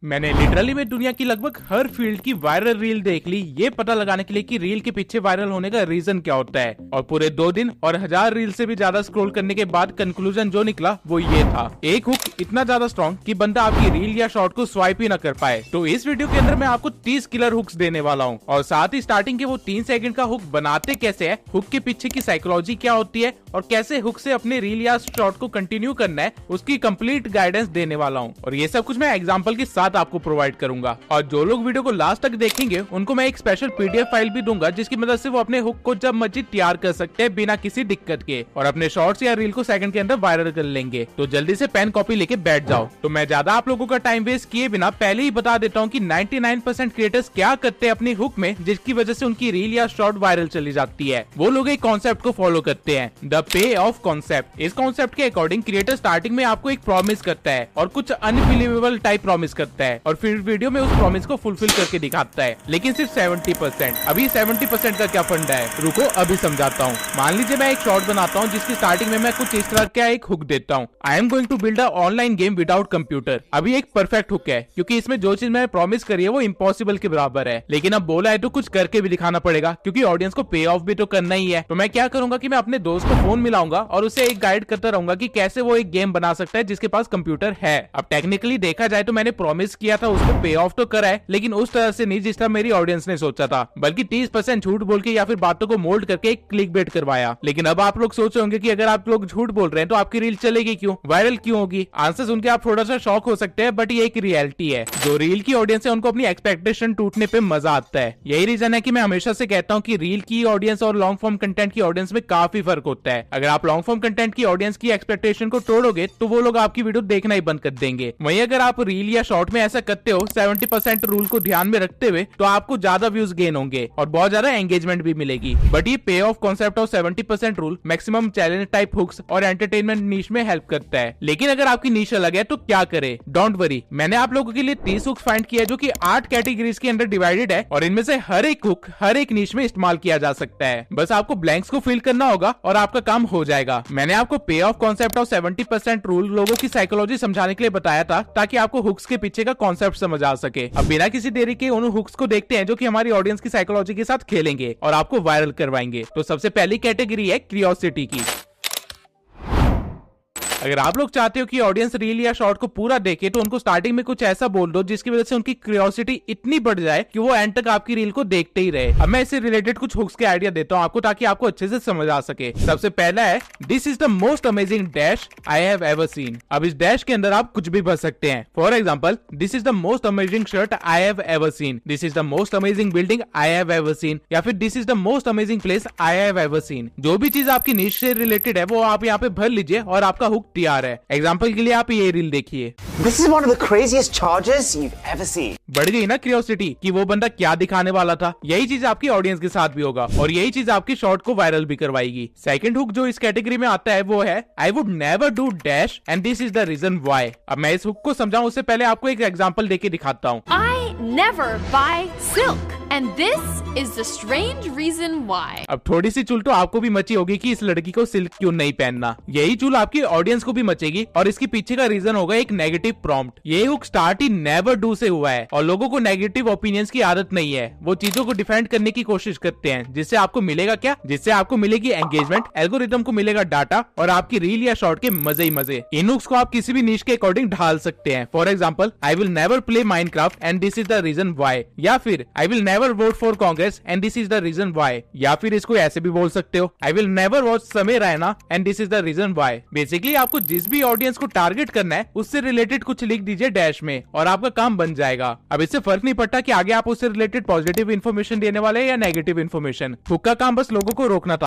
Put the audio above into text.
मैंने लिटरली में दुनिया की लगभग हर फील्ड की वायरल रील देख ली ये पता लगाने के लिए कि रील के पीछे वायरल होने का रीजन क्या होता है, और पूरे 2 दिन और 1000 रील से भी ज्यादा स्क्रॉल करने के बाद कंक्लूजन जो निकला वो ये था। एक हुक इतना ज्यादा स्ट्रॉन्ग कि बंदा आपकी रील या शॉर्ट को स्वाइप ही ना कर पाए। तो इस वीडियो के अंदर मैं आपको 30 किलर हुक्स देने वाला हूँ, और साथ ही स्टार्टिंग के वो 3 सेकंड का हुक बनाते कैसे है, हुक के पीछे की साइकोलॉजी क्या होती है, और कैसे हुक से अपने रील या शॉर्ट को कंटिन्यू करना है उसकी कंप्लीट गाइडेंस देने वाला हूँ। और ये सब कुछ मैं एग्जाम्पल के साथ आपको प्रोवाइड करूंगा। और जो लोग वीडियो को लास्ट तक देखेंगे उनको मैं एक स्पेशल पीडीएफ फाइल भी दूंगा जिसकी मदद से वो अपने हुक को जब मर्जी तैयार कर सकते हैं बिना किसी दिक्कत के, और अपने शॉर्ट्स या रील को सेकंड के अंदर वायरल कर लेंगे। तो जल्दी से पेन कॉपी लेके बैठ जाओ। तो मैं ज्यादा आप लोगों का टाइम वेस्ट किए बिना पहले ही बता देता हूँ कि 99% क्रिएटर्स क्या करते हैं अपनी हुक में जिसकी वजह से उनकी रील या शॉर्ट वायरल चली जाती है। वो लोग एक कॉन्सेप्ट को फॉलो करते हैं, द पे ऑफ कॉन्सेप्ट। इस कॉन्सेप्ट के अकॉर्डिंग क्रिएटर स्टार्टिंग में आपको एक प्रॉमिस करता है और कुछ अनबिलीवेबल टाइप प्रॉमिस करता है, और फिर वीडियो में उस प्रॉमिस को फुलफिल करके दिखाता है, लेकिन सिर्फ 70%। अभी 70% का क्या फंडा है, रुको अभी समझाता हूँ। मान लीजिए मैं एक शॉर्ट बनाता हूँ जिसकी स्टार्टिंग में मैं कुछ इस तरह का एक हुक देता हूँ, I am going to build a online game without computer. अभी एक परफेक्ट हुक है क्योंकि इसमें जो चीज मैंने प्रॉमिस करी है वो इम्पॉसिबल के बराबर है, लेकिन अब बोला है तो कुछ करके भी दिखाना पड़ेगा क्योंकि ऑडियंस को पे ऑफ भी तो करना ही है। तो मैं क्या करूंगा कि मैं अपने दोस्त को फोन मिलाऊंगा और उसे एक गाइड करता रहूंगा कि कैसे वो एक गेम बना सकता है जिसके पास कंप्यूटर है। अब टेक्निकली देखा जाए तो मैंने प्रॉमिस किया था उसको पे ऑफ तो करा है, लेकिन उस तरह से नहीं जिस तरह मेरी ऑडियंस ने सोचा था, बल्कि 30% झूठ बोल के या फिर बातों को मोल्ड करके एक क्लिक बेट करवाया। लेकिन अब आप लोग सोच रहे होंगे कि अगर आप लोग झूठ बोल रहे हैं तो आपकी रील चलेगी क्यों, वायरल क्यों होगी। आंसर सुन के आप थोड़ा सा शॉक हो सकते हैं, बट ये एक रियलिटी है। जो रील की ऑडियंस है उनको अपनी एक्सपेक्टेशन टूटने पे मजा आता है। यही रीजन है कि मैं हमेशा से कहता हूँ कि रील की ऑडियंस और लॉन्ग फॉर्म कंटेंट की ऑडियंस में काफी फर्क होता है। अगर आप लॉन्ग फॉर्म कंटेंट की ऑडियंस की एक्सपेक्टेशन को तोड़ोगे तो वो लोग आपकी वीडियो देखना ही बंद कर देंगे। वहीं अगर आप रील या शॉर्ट में ऐसा करते हो 70% रूल को ध्यान में रखते हुए, तो आपको ज्यादा व्यूज गेन होंगे और बहुत ज्यादा एंगेजमेंट भी मिलेगी। बट ये पे of concept of 70% rule maximum challenge type hooks और एंटरटेनमेंट नीश में हेल्प करता है। लेकिन अगर आपकी नीश अलग है तो क्या करे, डोंट वरी, मैंने आप लोगों के लिए 30 हुक्स फाइंड किया है जो कि 8 कैटेगरीज के अंदर डिवाइडेड है, और इनमें से हर एक हुक हर एक नीश में इस्तेमाल किया जा सकता है। बस आपको ब्लैंक्स को फिल करना होगा और आपका काम हो जाएगा। मैंने आपको पे ऑफ कॉन्सेप्ट ऑफ 70% रूल लोगों की साइकोलॉजी समझाने के लिए बताया था ताकि आपको हुक्स के पीछे का कॉन्सेप्ट समझ आ सके। अब बिना किसी देरी के उन हुक्स को देखते हैं जो कि हमारी ऑडियंस की साइकोलॉजी के साथ खेलेंगे और आपको वायरल करवाएंगे। तो सबसे पहली कैटेगरी है क्यूरियोसिटी की। अगर आप लोग चाहते हो कि ऑडियंस रील या शॉर्ट को पूरा देखे तो उनको स्टार्टिंग में कुछ ऐसा बोल दो जिसकी वजह से उनकी क्यूरियोसिटी इतनी बढ़ जाए कि वो एंड तक आपकी रील को देखते ही रहे। अब मैं इससे रिलेटेड कुछ हुक्स के आइडिया देता हूं आपको ताकि आपको अच्छे से समझ आ सके। सबसे पहला है, this is the most amazing dash I have ever seen. अब इस डैश के अंदर आप कुछ भी भर सकते हैं। For example, this is the most amazing shirt I have ever seen, this is the most amazing building I have ever seen, या फिर this is the most amazing place I have ever seen. जो भी चीज आपकी नीश से related है वो आप यहाँ पे भर लीजिए और आपका हुक तैयार है। एग्जाम्पल के लिए आप ये रील देखिए। This is one of the craziest charges you've ever seen. बढ़ गई ना क्यूरियोसिटी कि वो बंदा क्या दिखाने वाला था। यही चीज आपकी ऑडियंस के साथ भी होगा और यही चीज आपकी शॉर्ट को वायरल भी करवाएगी। सेकंड हुक जो इस कैटेगरी में आता है वो है, I would never do dash and this is the reason why. अब मैं इस हुक को समझाऊं उससे पहले आपको एक एग्जाम्पल देके दिखाता हूँ। I never buy silk and this is the strange reason why. अब थोड़ी सी चुल तो आपको भी मची होगी कि इस लड़की को सिल्क क्यों नहीं पहनना। यही चुल आपकी ऑडियंस को भी मचेगी और इसके पीछे का रीजन होगा एक नेगेटिव प्रॉम्प्ट। ये hook start he never do से हुआ है और लोगों को नेगेटिव ओपिनियंस की आदत नहीं है। वो चीजों को डिफेंड करने की कोशिश करते हैं जिससे आपको मिलेगा क्या, जिससे आपको मिलेगी एंगेजमेंट, एल्गोरिथम को मिलेगा डाटा और आपकी रील या शॉर्ट के मजे ही मजे। इन हुक्स को आप किसी भी नीश के अकॉर्डिंग ढाल सकते हैं। For example, I will never play Minecraft and this is the reason why, या फिर I will never vote for Congress and this is the reason why, या फिर इसको ऐसे भी बोल सकते हो, आई will never watch Samay Raina and this is the reason why. Basically आपको जिस भी ऑडियंस को टारगेट करना है उससे रिलेटेड कुछ लिख दीजिए डैश में और आपका काम बन जाएगा। अब इससे फर्क नहीं पड़ता कि आगे आप उससे रिलेटेड पॉजिटिव इन्फॉर्मेशन देने वाले या नेगेटिव इन्फॉर्मेशन। हुक का काम बस लोगों को रोकना था।